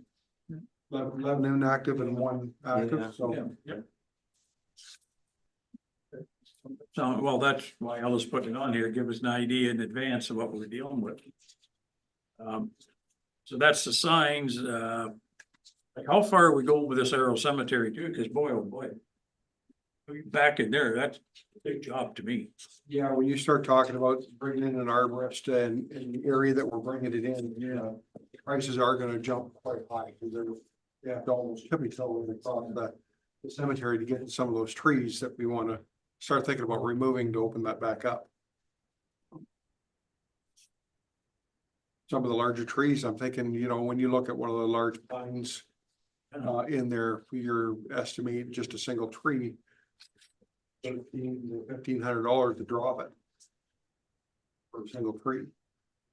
11 inactive and one Yeah. active, so. Yeah. So, well, that's why I was putting it on here, give us an idea in advance of what we're dealing with. So that's the signs, like how far are we going with this Arrow Cemetery too? Cause boy, oh boy. Back in there, that's a big job to me. Yeah, when you start talking about bringing in an arborist and the area that we're bringing it in, prices are gonna jump quite high, because they're, you have to almost tippy toe across the cemetery to get some of those trees that we wanna start thinking about removing to open that back up. Some of the larger trees, I'm thinking, you know, when you look at one of the large pines in there, you're estimating just a single tree. $1,500 to drop it. For a single tree.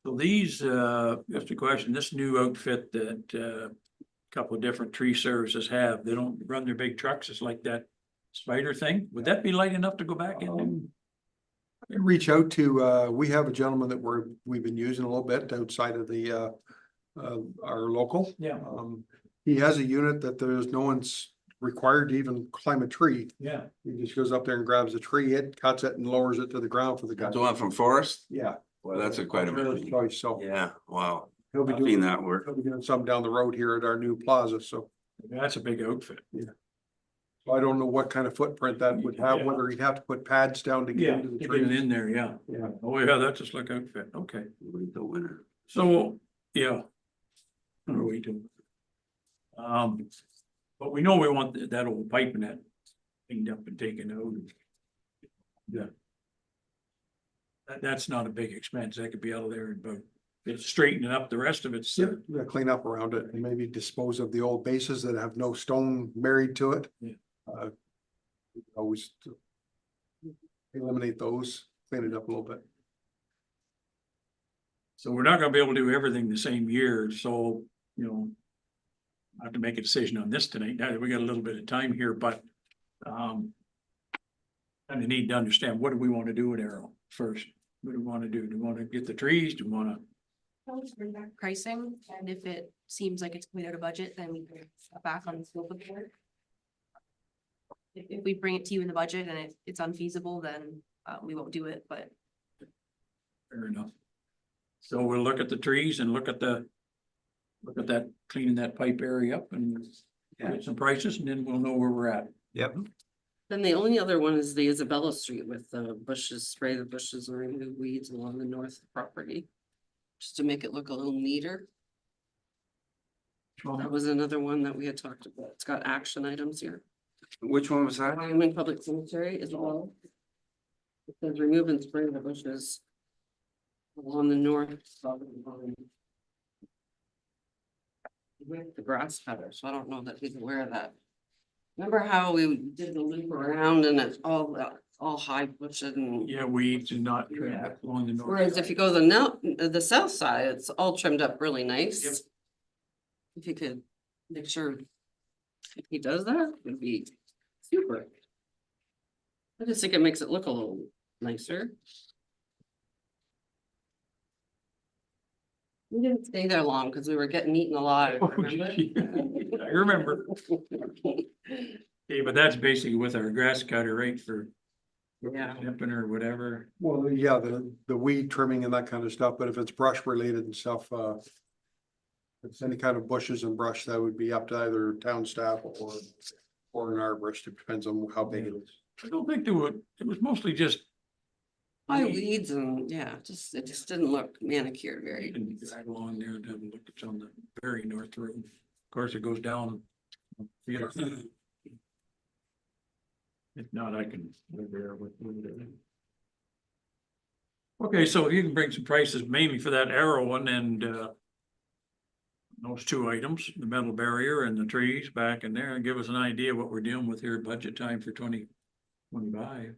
So these, just a question, this new outfit that, a couple of different tree services have, they don't run their big trucks, it's like that spider thing, would that be light enough to go back in? Reach out to, we have a gentleman that we've been using a little bit outside of the, our local. Yeah. He has a unit that there's no one's required to even climb a tree. Yeah. He just goes up there and grabs a tree, it cuts it and lowers it to the ground for the guy. That's the one from Forest? Yeah. Well, that's a quite a Really choice, so yeah, wow. he'll be I've seen doing, that work. he'll be doing some down the road here at our new plaza, so. That's a big outfit. So I don't know what kind of footprint that would have, whether he'd have to put pads down to get Yeah, into the to get it tree. in there, yeah. Yeah. Oh, yeah, that's just like outfit, okay. Wait till winter. So, yeah. What are we doing? But we know we want that old pipe and that cleaned up and taken out. Yeah. That's not a big expense, that could be out of there, but it's straightening up, the rest of it's. Yeah, clean up around it and maybe dispose of the old bases that have no stone married to it. Yeah. Always eliminate those, clean it up a little bit. So we're not gonna be able to do everything the same year, so, you know. I have to make a decision on this tonight, now that we got a little bit of time here, but, kind of need to understand, what do we want to do with Arrow first? What do we want to do? Do we want to get the trees? Do we want to? Bring back pricing, and if it seems like it's way out of budget, then we can step back on the scope of the work. If we bring it to you in the budget and it's unfeasible, then we won't do it, but Fair enough. So we'll look at the trees and look at that, cleaning that pipe area up and get some prices, and then we'll know where we're at. Yep. Then the only other one is the Isabella Street with the bushes, spray the bushes and remove weeds along the north property. Just to make it look a little neater. That was another one that we had talked about. It's got action items here. Which one was that? Wyoming Public Cemetery is all. It says remove and spray the bushes. Along the north. Side of the line. With the grass cutter, so I don't know that he's aware of that. Remember how we did the loop around and it's all high bushes and. Yeah, weeds and not Yeah. along the north. Whereas if you go the south side, it's all trimmed up really nice. Yep. If you could make sure if he does that, it'd be super. I just think it makes it look a little nicer. We didn't stay there long because we were getting eaten alive, Oh, remember? gee. I remember. Okay, but that's basically with our grass cutter, right, for Yeah. nipping or whatever. Well, yeah, the weed trimming and that kind of stuff, but if it's brush related and stuff, if it's any kind of bushes and brush, that would be up to either town staff or an arborist. It depends on how big it is. I don't think they would, it was mostly just. High weeds and, yeah, it just didn't look manicured You very. can drag along there and have a look, it's on the very north road. Of course, it goes down. Yeah. If not, I can live there with it. Okay, so you can bring some prices mainly for that arrow one and those two items, the metal barrier and the trees back in there, and give us an idea what we're dealing with here at budget time for 2025.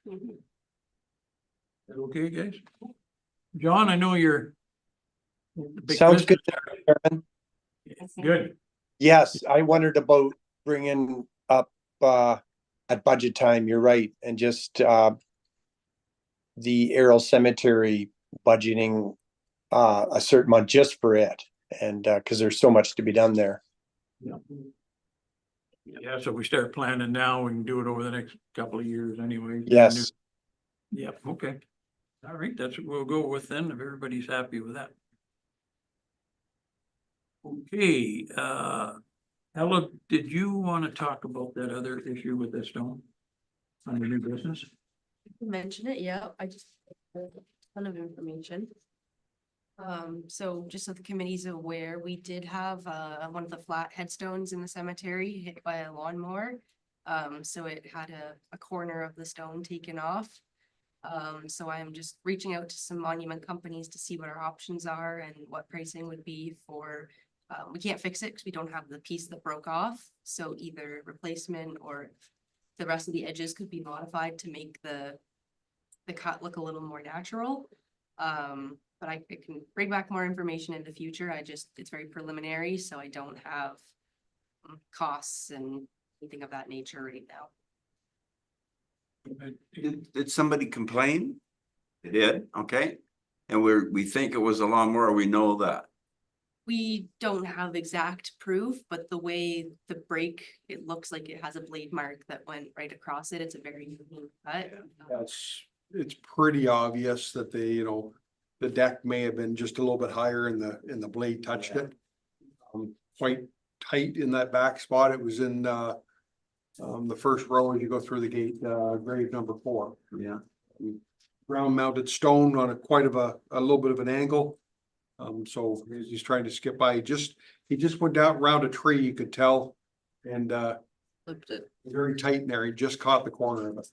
Mhm. That okay, guys? John, I know you're. the big Sounds good. business- Chairman. Good. Yes, I wondered about bringing up, at budget time, you're right, and just, the Arrow Cemetery budgeting, a certain month just for it. And, cause there's so much to be done there. Yeah, so we start planning now, we can do it over the next couple of years anyway. Yes, Yep, okay. All right, that's what we'll go with then, if everybody's happy with that. Okay, Ella, did you want to talk about that other issue with the stone? On the new business? Mention it, yeah, I just, a ton of information. So just so the committee's aware, we did have, one of the flat headstones in the cemetery hit by a lawnmower. So it had a corner of the stone taken off. So I'm just reaching out to some monument companies to see what our options are and what pricing would be for. We can't fix it because we don't have the piece that broke off, so either replacement or the rest of the edges could be modified to make the cut look a little more natural. But I can bring back more information in the future. It's very preliminary, so I don't have costs and anything of that nature right now. Did somebody complain? They did, okay. And we think it was a lawnmower, we know that. We don't have exact proof, but the way the break, it looks like it has a blade mark that went right across it. It's a very unique cut. It's pretty obvious that the deck may have been just a little bit higher and the blade touched it. Quite tight in that back spot. It was in, the first row as you go through the gate, grave number 4. Yeah. Ground mounted stone on quite of a little bit of an angle. So he's trying to skip by. He just went down around a tree, you could tell. And, Flipped it. very tight in there. He just caught the corner of it.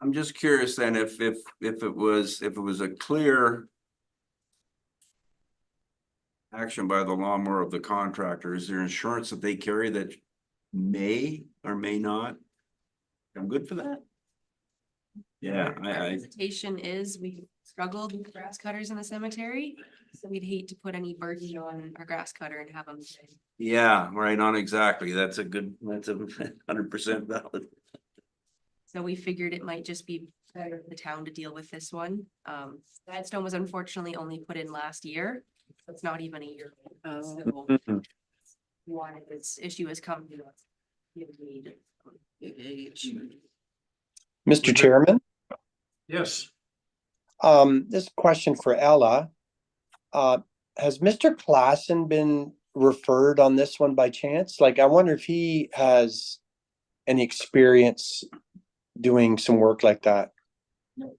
I'm just curious then if it was a clear action by the lawnmower of the contractor, is there insurance that they carry that may or may not? I'm good for that. Yeah, Our hesitation is we struggled with grass cutters in the cemetery, so we'd hate to put any burden on our grass cutter and have them. yeah, right on, exactly. That's a 100% valid. So we figured it might just be better for the town to deal with this one. The headstone was unfortunately only put in last year. So it's not even a year. old. So Mhm. wanted this issue has come to us. We need it. Big age. Mr. Chairman, Yes, this question for Ella. Has Mr. Klassen been referred on this one by chance? Like, I wonder if he has any experience doing some work like that.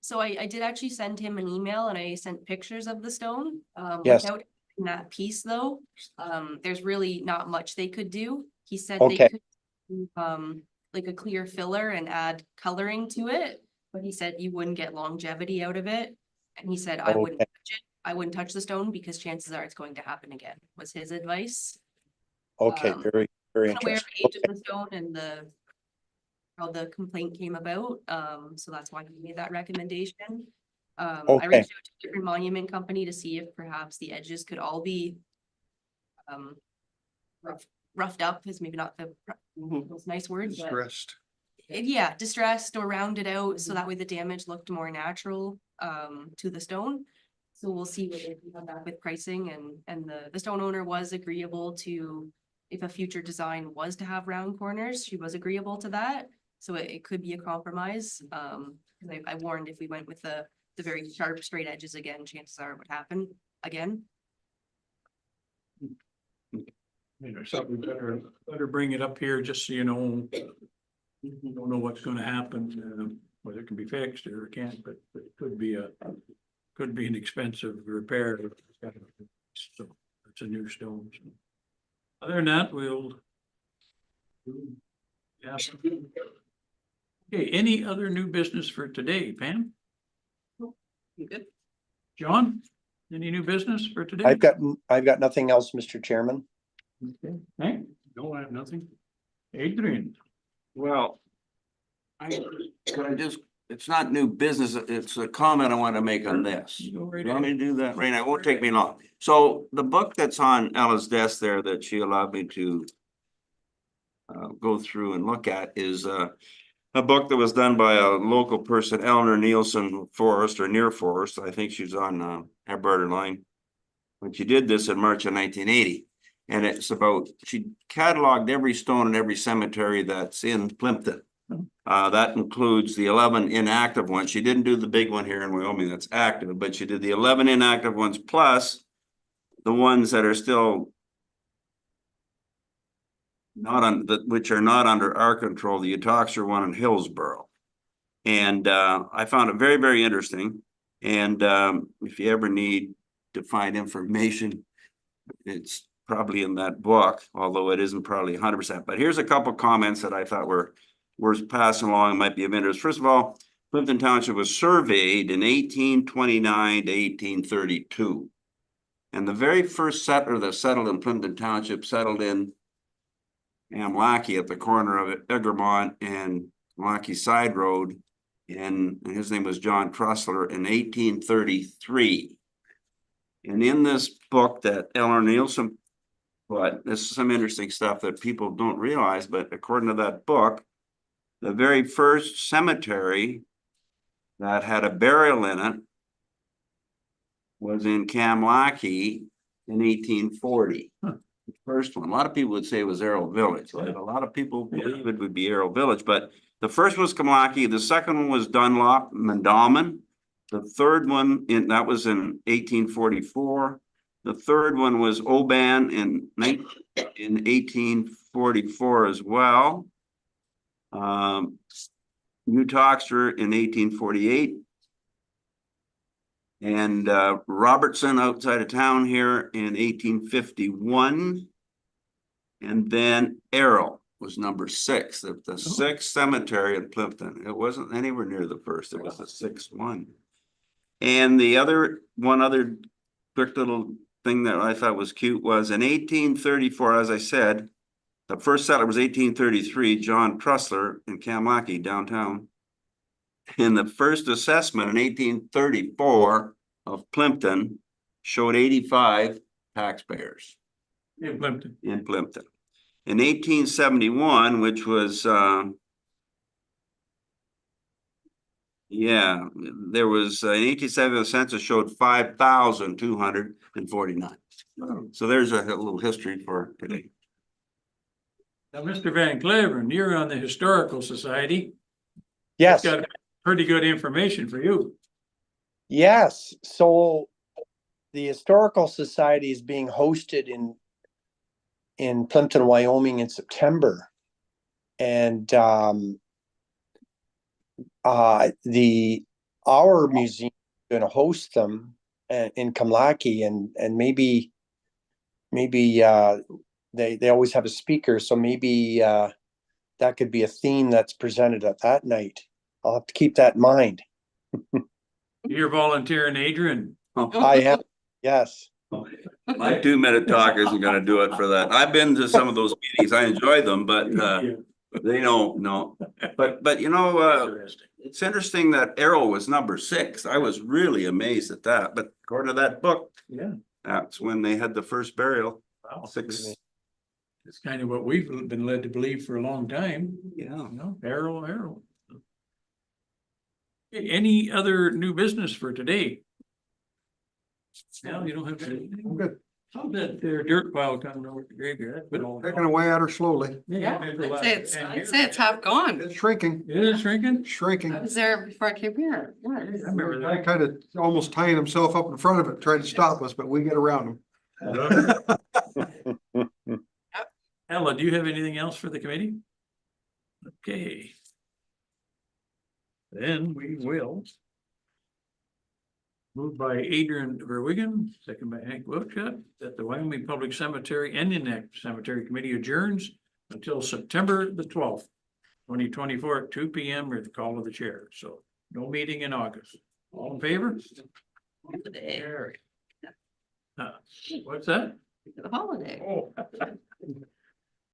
So I did actually send him an email and I sent pictures of the stone. Yes. Without that piece though, there's really not much they could do. He said Okay. they could do, like a clear filler and add coloring to it, but he said you wouldn't get longevity out of it. And he said, I wouldn't Okay. touch it. I wouldn't touch the stone because chances are it's going to happen again, was his advice. Okay, Um, very, Very Aware of interesting. the age of the stone and how the complaint came about, so that's why we made that recommendation. I Okay. reached out to a different monument company to see if perhaps the edges could all be roughed up is maybe not the most nice word, but Stressed. yeah, distressed or rounded out, so that way the damage looked more natural to the stone. So we'll see what they come back with pricing, and the stone owner was agreeable to, if a future design was to have round corners, she was agreeable to that. So it could be a compromise. 'Cause I warned if we went with the very sharp straight edges again, chances are it would happen again. Something better bring it up here, just so you know. You don't know what's gonna happen, whether it can be fixed or it can't, but it could be an expensive repair. So it's a new stone. So. Other than that, we'll. Yeah. Okay, any other new business for today, Pam? You good? John, any new business for today? I've got nothing else, Mr. Chairman. Okay, Hank? No, I have nothing. Adrian? Well, it's not new business, it's a comment I want to make on this. You go right You want me ahead. to do that right now? It won't take me long. So the book that's on Ella's desk there that she allowed me to go through and look at is a book that was done by a local person, Eleanor Nielsen Forest or Near Forest. I think she's on our borderline. When she did this in March of 1980. And it's about, she cataloged every stone in every cemetery that's in Plympton. That includes the 11 inactive ones. She didn't do the big one here in Wyoming that's active, but she did the 11 inactive ones plus the ones that are still not on, which are not under our control, the Utaxer one in Hillsborough. And I found it very, very interesting. And if you ever need to find information, it's probably in that book, although it isn't probably 100%. But here's a couple comments that I thought were worth passing along, might be of interest. First of all, Plympton Township was surveyed in 1829 to 1832. And the very first settler that settled in Plympton Township settled in Amlaki at the corner of Egremont and Amlaki Side Road. And his name was John Trussler in 1833. And in this book that Eleanor Nielsen put, this is some interesting stuff that people don't realize, but according to that book, the very first cemetery that had a burial in it was in Kamlaki in 1840. Huh. The first one. A lot of people would say it was Arrow Village. Yeah. A lot of people believe it would be Arrow Village, but the first was Kamlaki. The second one was Dunlop, Mandamin. The third one that was in 1844. The third one was Oban in 1844 as well. Utaxter in 1848. And Robertson outside of town here in 1851. And then Errol was number 6, the sixth cemetery in Plympton. It wasn't anywhere near the first, it was the sixth one. And the one other quick little thing that I thought was cute was in 1834, as I said, the first settler was 1833, John Trussler in Kamlaki downtown. And the first assessment in 1834 of Plympton showed 85 taxpayers In Plimpton. in Plympton. In 1871, which was yeah, there was in 1870 the census showed 5,249. So there's a little history for today. Now, Mr. Van Cleveren, you're on the Historical Society. Yes, Got pretty good information for you. yes. So the Historical Society is being hosted in Plympton-Wyoming in September. And our museum is going to host them in Kamlaki, and maybe they always have a speaker, so maybe that could be a theme that's presented at that night. I'll have to keep that in mind. You're volunteering, Adrian. I am, yes. My 2-minute talk isn't gonna do it for that. I've been to some of those meetings. I enjoy them, but Yeah, they don't, no. But you know, interesting. it's interesting that Arrow was number 6. I was really amazed at that, but according to that book, Yeah. that's when they had the first burial. Wow. 6, It's kind of what we've been led to believe for a long time, yeah. you know, arrow. Any other new business for today? No, you don't have anything? I'm good. How's that there dirt pile coming over the graveyard? That's been all- Taking away at her slowly. Yeah, been for the I'd last say 10 I'd years. say it's half gone. It's shrinking, It is shrinking? shrinking. I was there before I came here. Yeah. I remember Guy that. kind of almost tying himself up in front of it, trying to stop us, but we get around him. Ella, do you have anything else for the committee? Okay. Then we will. Moved by Adrian Verwigan, second by Hank Wiltshire, that the Wyoming Public Cemetery and Inactive Cemetery Committee adjourns until September the 12th, 2024 at 2 p.m. or the call of the chair. So no meeting in August. All in favor? Holiday. Carried. What's that? The holiday. Oh.